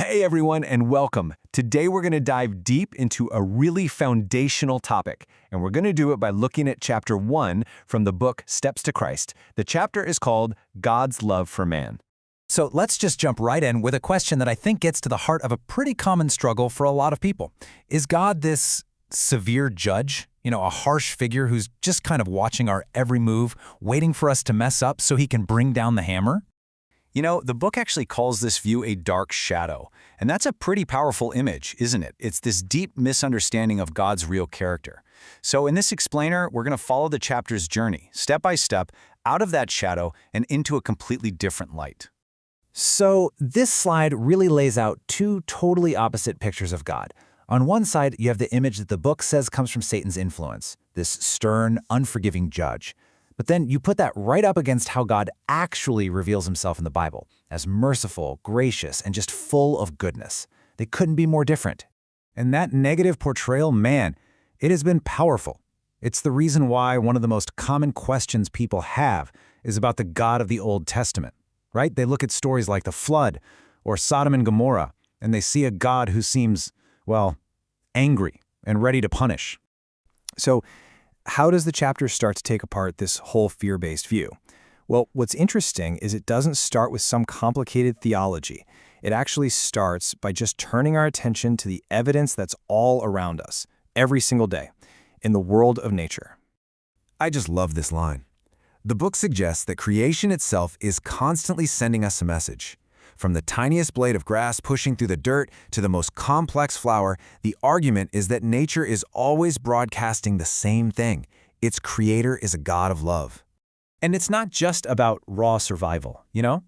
Hey everyone, and welcome. Today we're going to dive deep into a really foundational topic, and we're going to do it by looking at chapter 1 from the book Steps to Christ. The chapter is called God's Love for Man. So let's just jump right in with a question that I think gets to the heart of a pretty common struggle for a lot of people. Is God this severe judge? A harsh figure who's just kind of watching our every move, waiting for us to mess up so he can bring down the hammer? The book actually calls this view a dark shadow, and that's a pretty powerful image, isn't it? It's this deep misunderstanding of God's real character. So in this explainer, we're going to follow the chapter's journey, step by step, out of that shadow and into a completely different light. So this slide really lays out two totally opposite pictures of God. On one side, you have the image that the book says comes from Satan's influence, this stern, unforgiving judge. But then you put that right up against how God actually reveals himself in the Bible, as merciful, gracious, and just full of goodness. They couldn't be more different. And that negative portrayal, man, it has been powerful. It's the reason why one of the most common questions people have is about the God of the Old Testament, right? They look at stories like the flood or Sodom and Gomorrah, and they see a God who seems, angry and ready to punish. So, how does the chapter start to take apart this whole fear-based view? Well, what's interesting is it doesn't start with some complicated theology. It actually starts by just turning our attention to the evidence that's all around us, every single day, in the world of nature. I just love this line. The book suggests that creation itself is constantly sending us a message. From the tiniest blade of grass pushing through the dirt to the most complex flower, the argument is that nature is always broadcasting the same thing. Its creator is a God of love. And it's not just about raw survival, The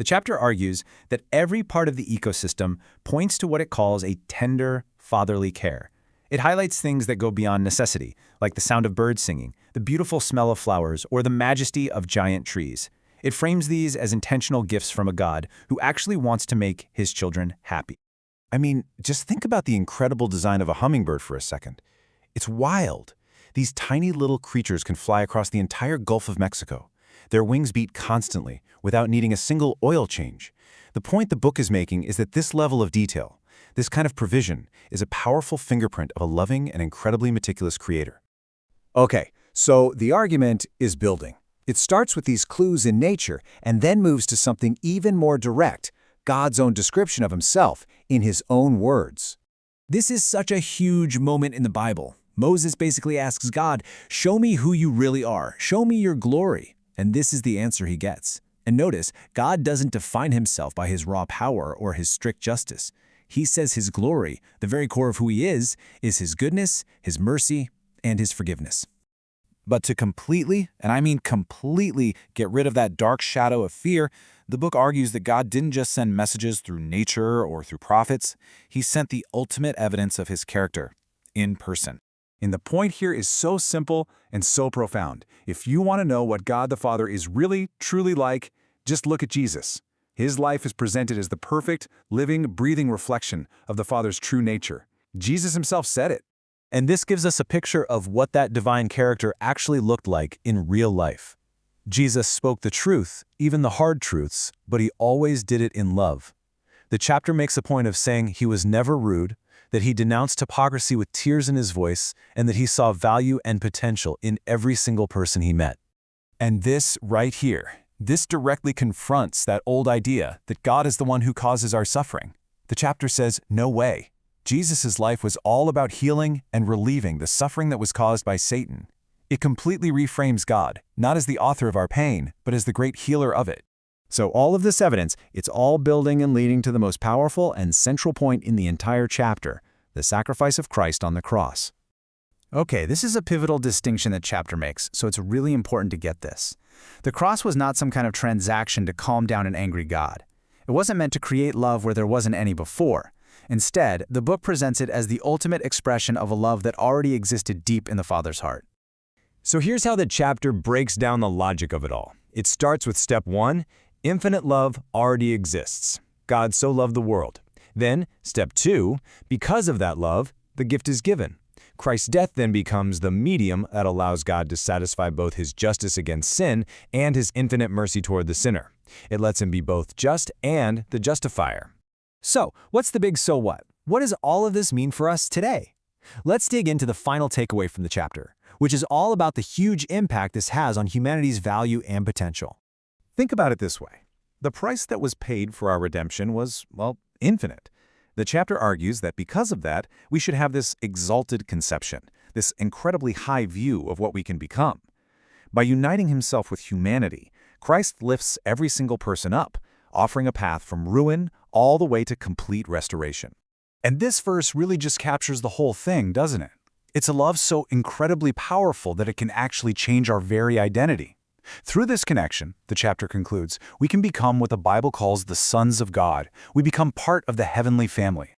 chapter argues that every part of the ecosystem points to what it calls a tender, fatherly care. It highlights things that go beyond necessity, like the sound of birds singing, the beautiful smell of flowers, or the majesty of giant trees. It frames these as intentional gifts from a God who actually wants to make his children happy. I mean, just think about the incredible design of a hummingbird for a second. It's wild. These tiny little creatures can fly across the entire Gulf of Mexico. Their wings beat constantly, without needing a single oil change. The point the book is making is that this level of detail, this kind of provision, is a powerful fingerprint of a loving and incredibly meticulous creator. Okay, so the argument is building. It starts with these clues in nature and then moves to something even more direct, God's own description of himself in his own words. This is such a huge moment in the Bible. Moses basically asks God, "Show me who you really are. Show me your glory." And this is the answer he gets. And notice, God doesn't define himself by his raw power or his strict justice. He says his glory, the very core of who he is his goodness, his mercy, and his forgiveness. But to completely, and I mean completely, get rid of that dark shadow of fear, the book argues that God didn't just send messages through nature or through prophets. He sent the ultimate evidence of his character, in person. And the point here is so simple and so profound. If you want to know what God the Father is really, truly like, just look at Jesus. His life is presented as the perfect, living, breathing reflection of the Father's true nature. Jesus himself said it. And this gives us a picture of what that divine character actually looked like in real life. Jesus spoke the truth, even the hard truths, but he always did it in love. The chapter makes a point of saying he was never rude, that he denounced hypocrisy with tears in his voice, and that he saw value and potential in every single person he met. And this right here, this directly confronts that old idea that God is the one who causes our suffering. The chapter says, no way. Jesus' life was all about healing and relieving the suffering that was caused by Satan. It completely reframes God, not as the author of our pain, but as the great healer of it. So all of this evidence, it's all building and leading to the most powerful and central point in the entire chapter, the sacrifice of Christ on the cross. Okay, this is a pivotal distinction that chapter makes, so it's really important to get this. The cross was not some kind of transaction to calm down an angry God. It wasn't meant to create love where there wasn't any before. Instead, the book presents it as the ultimate expression of a love that already existed deep in the Father's heart. So here's how the chapter breaks down the logic of it all. It starts with step 1, infinite love already exists. God so loved the world. Then, step 2, because of that love, the gift is given. Christ's death then becomes the medium that allows God to satisfy both his justice against sin and his infinite mercy toward the sinner. It lets him be both just and the justifier. So, what's the big so what? What does all of this mean for us today? Let's dig into the final takeaway from the chapter, which is all about the huge impact this has on humanity's value and potential. Think about it this way. The price that was paid for our redemption was, well, infinite. The chapter argues that because of that, we should have this exalted conception, this incredibly high view of what we can become. By uniting himself with humanity, Christ lifts every single person up, offering a path from ruin all the way to complete restoration. And this verse really just captures the whole thing, doesn't it? It's a love so incredibly powerful that it can actually change our very identity. Through this connection, the chapter concludes, we can become what the Bible calls the sons of God. We become part of the heavenly family.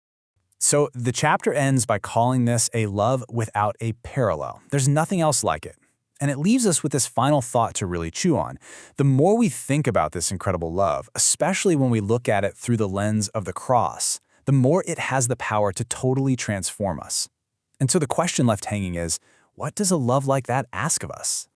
So the chapter ends by calling this a love without a parallel. There's nothing else like it. And it leaves us with this final thought to really chew on. The more we think about this incredible love, especially when we look at it through the lens of the cross, the more it has the power to totally transform us. And so the question left hanging is, what does a love like that ask of us?